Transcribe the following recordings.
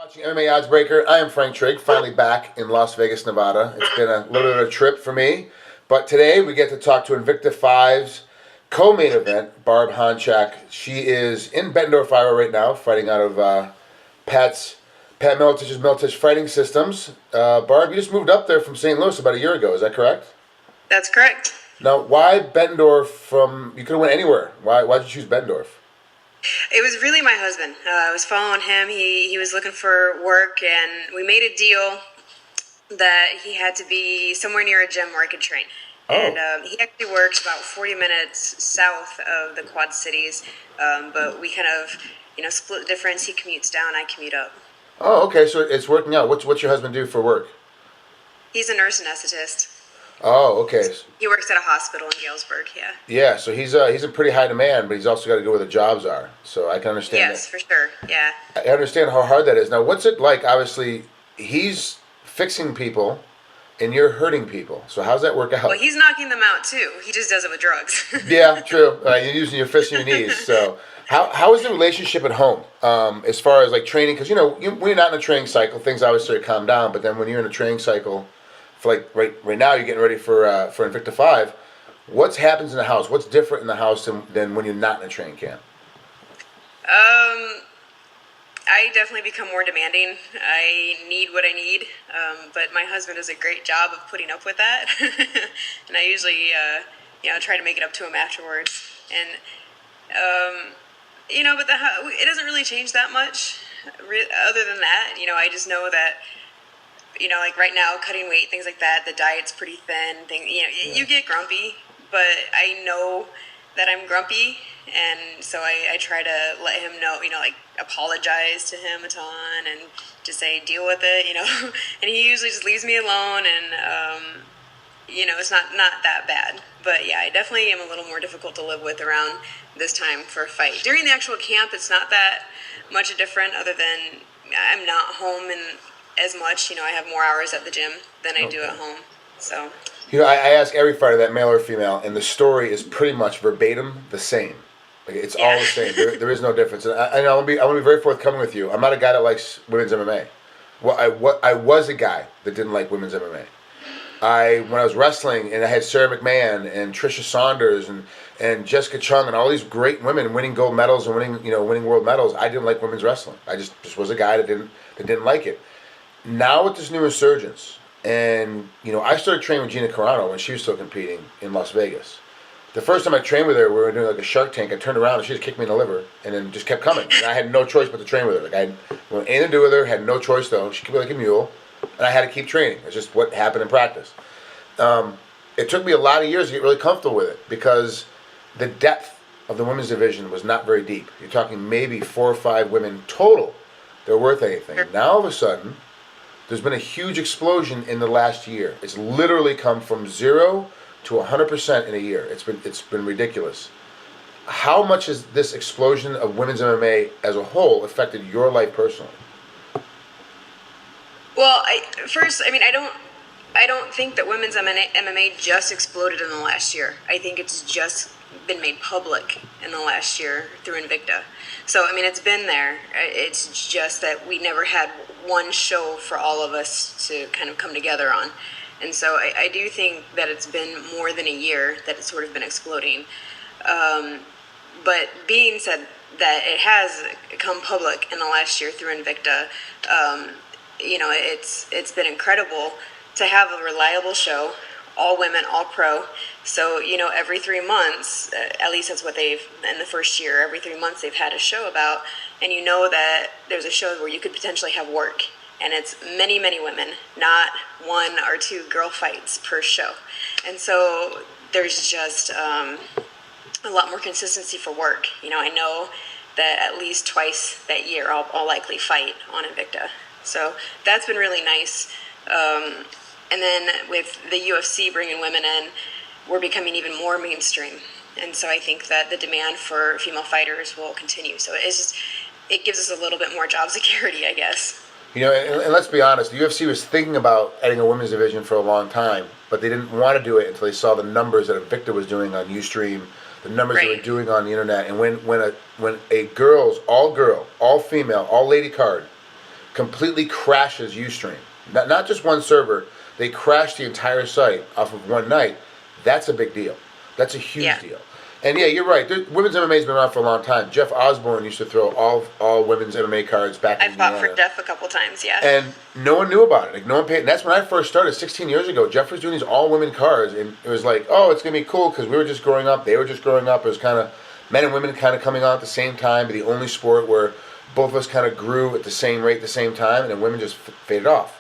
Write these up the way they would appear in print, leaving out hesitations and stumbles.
Watching MMA Oddsbreaker. I am Frank Trigg, finally back in Las Vegas, Nevada. It's been a little bit of a trip for me, but today we get to talk to Invicta 5's co-main event, Barb Honchak. She is in Bettendorf, Iowa right now, fighting out of Pat Militich's Militich Fighting Systems. Barb, you just moved up there from St. Louis about a year ago, is that correct? That's correct. Now, why Bettendorf you could have went anywhere. Why did you choose Bettendorf? It was really my husband. I was following him. He was looking for work, and we made a deal that he had to be somewhere near a gym where I could train. Oh. And he actually works about 40 minutes south of the Quad Cities, but we kind of, split the difference. He commutes down, I commute up. Oh, okay, so it's working out. What's your husband do for work? He's a nurse anesthetist. Oh, okay. He works at a hospital in Galesburg, yeah. Yeah, so he's in pretty high demand, but he's also got to go where the jobs are. So I can understand Yes, that. for sure, yeah. I understand how hard that is. Now, what's it like? Obviously, he's fixing people, and you're hurting people. So how's that work out? Well, he's knocking them out, too. He just does it with drugs. Yeah, true. You're using your fists and your knees. So how is the relationship at home as far as, like, training? Because, when you're not in a training cycle, things obviously calm down. But then when you're in a training cycle, for like right now you're getting ready for Invicta 5. What happens in the house? What's different in the house than when you're not in a training camp? I definitely become more demanding. I need what I need, but my husband does a great job of putting up with that. And I usually, try to make it up to him afterwards. And, but it doesn't really change that much. Other than that, I just know that, like right now, cutting weight, things like that, the diet's pretty thin. You get grumpy, but I know that I'm grumpy, and so I try to let him know, like apologize to him a ton and just say, deal with it, and he usually just leaves me alone, and, it's not that bad. But yeah, I definitely am a little more difficult to live with around this time for a fight. During the actual camp, it's not that much different, other than I'm not home as much. I have more hours at the gym than I do at home. So. I ask every fighter, that male or female, and the story is pretty much verbatim the same. Like it's all the same. There is no difference. And I want to be very forthcoming with you. I'm not a guy that likes women's MMA. Well, I was a guy that didn't like women's MMA. When I was wrestling, and I had Sarah McMahon and Tricia Saunders and Jessica Chung and all these great women winning gold medals and winning world medals, I didn't like women's wrestling. I just was a guy that didn't like it. Now with this new resurgence, and I started training with Gina Carano when she was still competing in Las Vegas. The first time I trained with her, we were doing like a Shark Tank. I turned around and she just kicked me in the liver, and then just kept coming. And I had no choice but to train with her. Like I had anything to do with her, had no choice though. She kicked me like a mule, and I had to keep training. It's just what happened in practice. It took me a lot of years to get really comfortable with it because the depth of the women's division was not very deep. You're talking maybe 4 or 5 women total that were worth anything. Now all of a sudden, there's been a huge explosion in the last year. It's literally come from 0 to 100% in a year. It's been ridiculous. How much has this explosion of women's MMA as a whole affected your life personally? Well, I don't think that women's MMA just exploded in the last year. I think it's just been made public in the last year through Invicta. So, it's been there. It's just that we never had one show for all of us to kind of come together on. And so I do think that it's been more than a year that it's sort of been exploding. But being said that it has come public in the last year through Invicta, it's been incredible to have a reliable show, all women, all pro. So, every 3 months, at least that's what in the first year, every 3 months they've had a show about, and that there's a show where you could potentially have work. And it's many, many women, not 1 or 2 girl fights per show. And so there's just a lot more consistency for work. I know that at least twice that year I'll likely fight on Invicta. So that's been really nice. And then with the UFC bringing women in, we're becoming even more mainstream. And so I think that the demand for female fighters will continue. So it gives us a little bit more job security, I guess. And let's be honest, the UFC was thinking about adding a women's division for a long time, but they didn't want to do it until they saw the numbers that Invicta was doing on Ustream, the numbers they were doing on the internet. And when a girl, all female, all lady card completely crashes Ustream. Not just one server. They crash the entire site off of one night. That's a big deal. That's a huge deal. And yeah, you're right. Women's MMA has been around for a long time. Jeff Osborne used to throw all women's MMA cards back in Indiana. I've fought for Jeff a couple times, yeah. And no one knew about it. Like, no one paid. And that's when I first started 16 years ago. Jeff was doing these all-women cards, and it was like, oh, it's going to be cool because we were just growing up. They were just growing up. It was kind of men and women kind of coming on at the same time, but the only sport where both of us kind of grew at the same rate at the same time, and then women just faded off.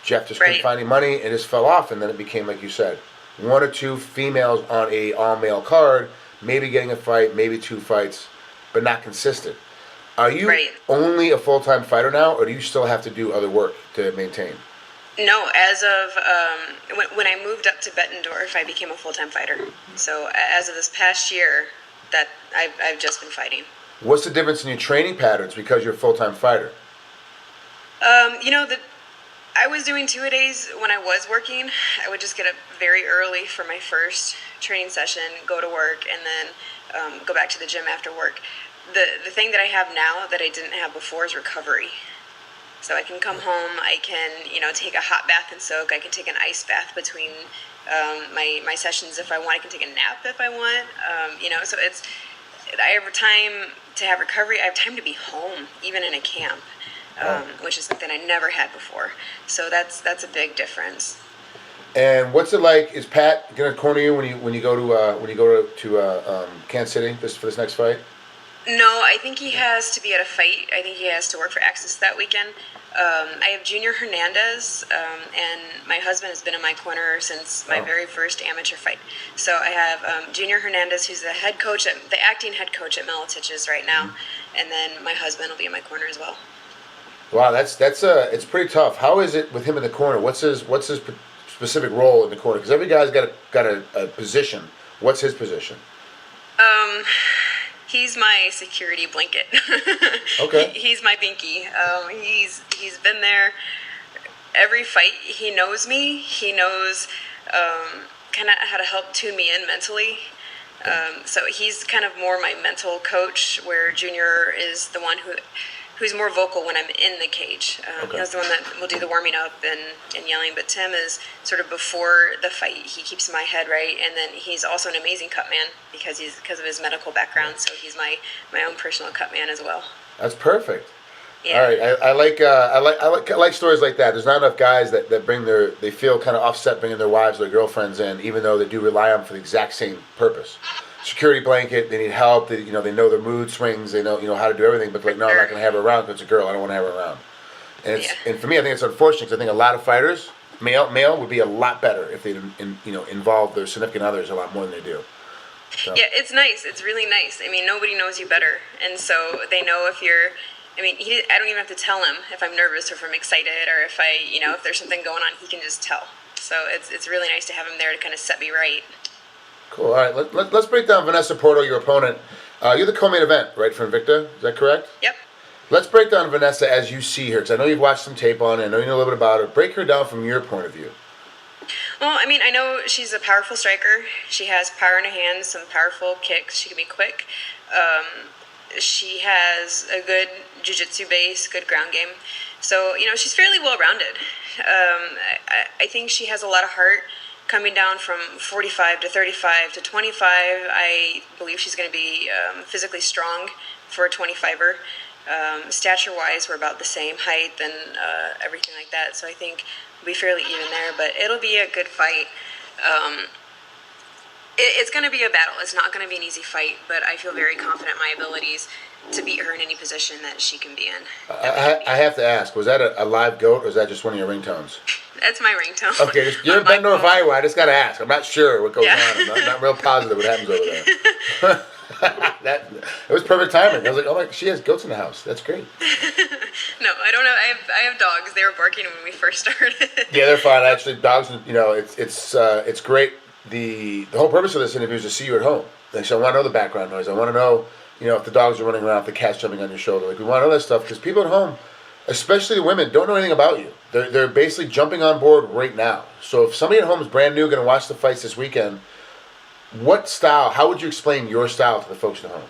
Jeff just couldn't find any money and just fell off, and then it became, like you said, one or two females on a all-male card, maybe getting a fight, maybe two fights, but not consistent. Are you only a full-time fighter now, or do you still have to do other work to maintain? No, as of when I moved up to Bettendorf, I became a full-time fighter. So as of this past year, that I've just been fighting. What's the difference in your training patterns because you're a full-time fighter? I was doing 2-a-days when I was working. I would just get up very early for my first training session, go to work, and then go back to the gym after work. The thing that I have now that I didn't have before is recovery. So I can come home, I can, take a hot bath and soak. I can take an ice bath between my sessions if I want. I can take a nap if I want. So I have time to have recovery. I have time to be home, even in a camp. Which is something I never had before. So that's a big difference. And what's it like? Is Pat gonna corner you when you go to Kansas City for this next fight? No, I think he has to be at a fight. I think he has to work for Axis that weekend. I have Junior Hernandez, and my husband has been in my corner since my very first amateur fight. So I have Junior Hernandez, who's the acting head coach at Militich's right now, and then my husband will be in my corner as well. Wow, it's pretty tough. How is it with him in the corner? What's his specific role in the corner? Because every guy's got a position. What's his position? He's my security blanket. Okay. He's my binky. He's been there every fight. He knows me. He knows kind of how to help tune me in mentally. So he's kind of more my mental coach, where Junior is the one who's more vocal when I'm in the cage. He's the one that will do the warming up and yelling, but Tim is sort of before the fight. He keeps my head right, and then he's also an amazing cut man because of his medical background, so he's my own personal cut man as well. That's perfect. Yeah. All right, I like stories like that. There's not enough guys that they feel kind of offset bringing their wives or their girlfriends in, even though they do rely on them for the exact same purpose. Security blanket, they need help, they know their mood swings, they know how to do everything, but no, I'm not going to have her around because it's a girl, I don't want to have her around. And for me, I think it's unfortunate because I think a lot of fighters, male would be a lot better if they involve their significant others a lot more than they do. So. Yeah, it's nice. It's really nice. I mean, nobody knows you better, and so they know if you're. I mean, I don't even have to tell him if I'm nervous or if I'm excited or if if there's something going on, he can just tell. So it's really nice to have him there to kind of set me right. Cool. All right, let's break down Vanesa Portillo, your opponent. You're the co-main event, right, for Invicta? Is that correct? Yep. Let's break down Vanesa as you see her, because I know you've watched some tape on it. I know you know a little bit about her. Break her down from your point of view. Well, I mean, I know she's a powerful striker. She has power in her hands, some powerful kicks. She can be quick. She has a good jiu-jitsu base, good ground game. So, she's fairly well-rounded. I think she has a lot of heart. Coming down from 45 to 35 to 25, I believe she's going to be physically strong for a 25er. Stature-wise, we're about the same height and everything like that, so I think we'll be fairly even there, but it'll be a good fight. It's going to be a battle. It's not going to be an easy fight, but I feel very confident in my abilities to beat her in any position that she can be in. I have to ask, was that a live goat, or is that just one of your ringtones? That's my ringtone. Okay, you're in Bettendorf, Iowa. I just got to ask. I'm not sure what goes on. I'm not real positive what happens over there. It was perfect timing. I was like, oh my, she has goats in the house. That's great. No, I don't know. I have dogs. They were barking when we first started. Yeah, they're fine. Actually, dogs. It's great. The whole purpose of this interview is to see you at home. So I want to know the background noise. I want to know, if the dogs are running around, if the cat's jumping on your shoulder. Like, we want to know that stuff because people at home, especially the women, don't know anything about you. They're basically jumping on board right now. So if somebody at home is brand new, going to watch the fights this weekend, what style? How would you explain your style to the folks at home?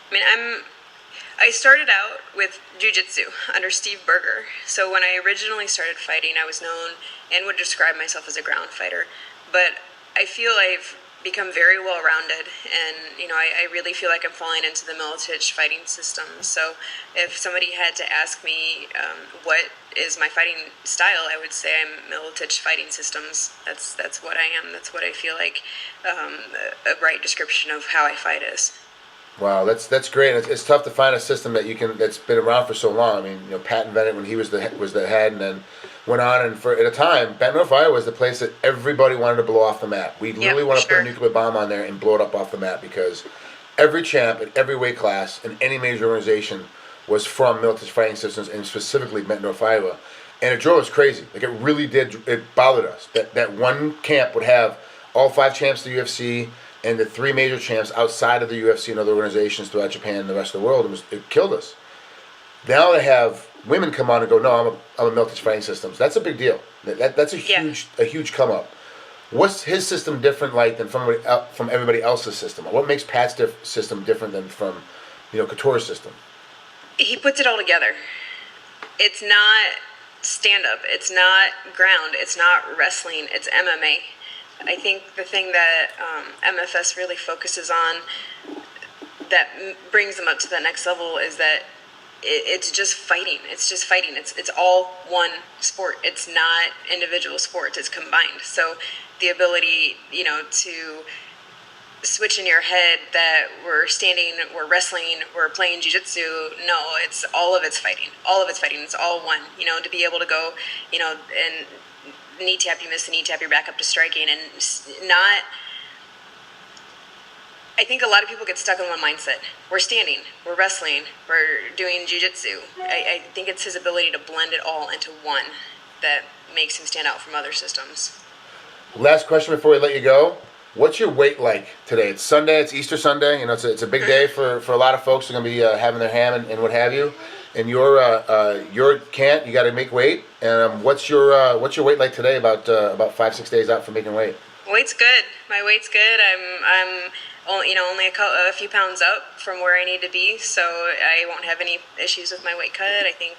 I mean, I started out with jiu-jitsu under Steve Berger. So when I originally started fighting, I was known and would describe myself as a ground fighter. But I feel I've become very well-rounded, and I really feel like I'm falling into the Miletich fighting system. So if somebody had to ask me what is my fighting style, I would say I'm Miletich fighting systems. That's what I am. That's what I feel like a right description of how I fight is. Wow, that's great. It's tough to find a system that's been around for so long. I mean, Pat invented when he was the head, and then went on. And at a time, Baton Rouge, Iowa was the place that everybody wanted to blow off the map. We literally want to put a nuclear bomb on there and blow it up off the map, because every champ in every weight class in any major organization was from Miletich Fighting Systems, and specifically Baton Rouge, Iowa. And it drove us crazy. Like, it really did. It bothered us that one camp would have all 5 champs of the UFC and the 3 major champs outside of the UFC and other organizations throughout Japan and the rest of the world. It killed us. Now they have women come on and go, no, I'm a Miletich Fighting Systems. That's a big deal. That's a huge come up. What's his system different like than from everybody else's system? What makes Pat's system different than from Couture's system? He puts it all together. It's not stand-up. It's not ground. It's not wrestling. It's MMA. I think the thing that MFS really focuses on that brings them up to the next level is that it's just fighting. It's just fighting. It's all one sport. It's not individual sports. It's combined. So the ability, to switch in your head that we're standing, we're wrestling, we're playing jiu-jitsu. No, it's all of it's fighting. All of it's fighting. It's all one. To be able to go, and knee tap, you miss the knee tap, you're back up to striking, and not. I think a lot of people get stuck in one mindset. We're standing, we're wrestling, we're doing jiu-jitsu. I think it's his ability to blend it all into one that makes him stand out from other systems. Last question before we let you go. What's your weight like today? It's Sunday, it's Easter Sunday. It's a big day for a lot of folks who are going to be having their ham and what have you. And you're can't, you got to make weight. And what's your weight like today? About 5-6 days out from making weight. Weight's good. My weight's good. I'm only a few pounds up from where I need to be, so I won't have any issues with my weight cut. I think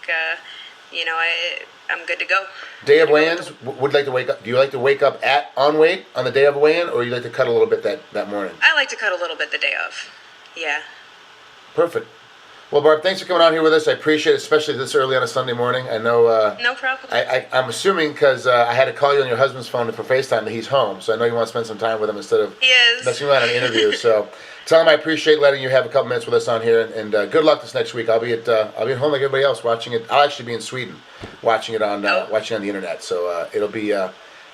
I'm good to go. Day of weigh-ins, would like to wake up? Do you like to wake up on weight on the day of a weigh-in, or you like to cut a little bit that morning? I like to cut a little bit the day of. Yeah. Perfect. Well, Barb, thanks for coming on here with us. I appreciate it, especially this early on a Sunday morning. I know. No problem. I'm assuming because I had to call you on your husband's phone for FaceTime that he's home, so I know you want to spend some time with him instead of messing around on an interview. So tell him I appreciate letting you have a couple minutes with us on here, and good luck this next week. I'll be at home like everybody else watching it. I'll actually be in Sweden watching it on the internet. So it'll be.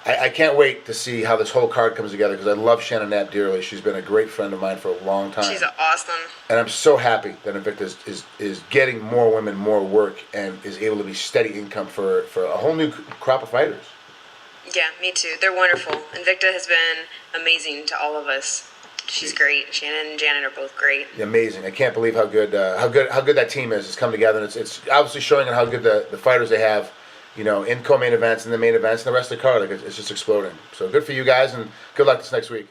I can't wait to see how this whole card comes together, because I love Shannon Knapp dearly. She's been a great friend of mine for a long time. She's awesome. And I'm so happy that Invicta is getting more women, more work, and is able to be steady income for a whole new crop of fighters. Yeah, me too. They're wonderful. Invicta has been amazing to all of us. She's great. Shannon and Janet are both great. Amazing. I can't believe how good that team is. It's come together, and it's obviously showing how good the fighters they have. In co-main events and the main events and the rest of the card. It's just exploding. So good for you guys, and good luck this next week.